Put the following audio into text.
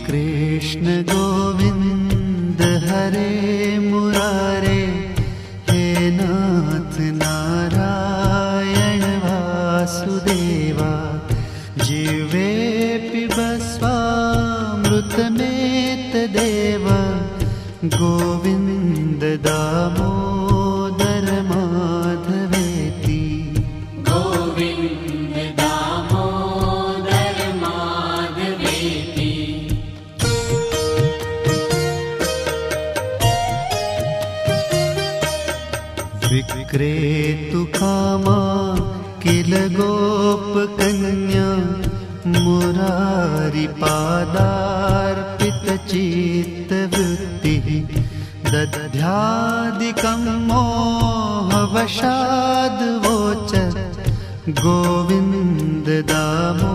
कृष्ण गोविंद हरे मुरारे, हे नाथ नारायण वासुदेवा। जीवे पिबस्वामृतमेतदेव, गोविंद दामोदर माधवेति। गोविंद दामोदर माधवेति। विक्रेतु कामा किल गोपकन्या, मुरारिपादार्पितचित्तवृत्तिः। दध्यादिकं मोहवशाद्वोचत्, गोविन्द दामोदर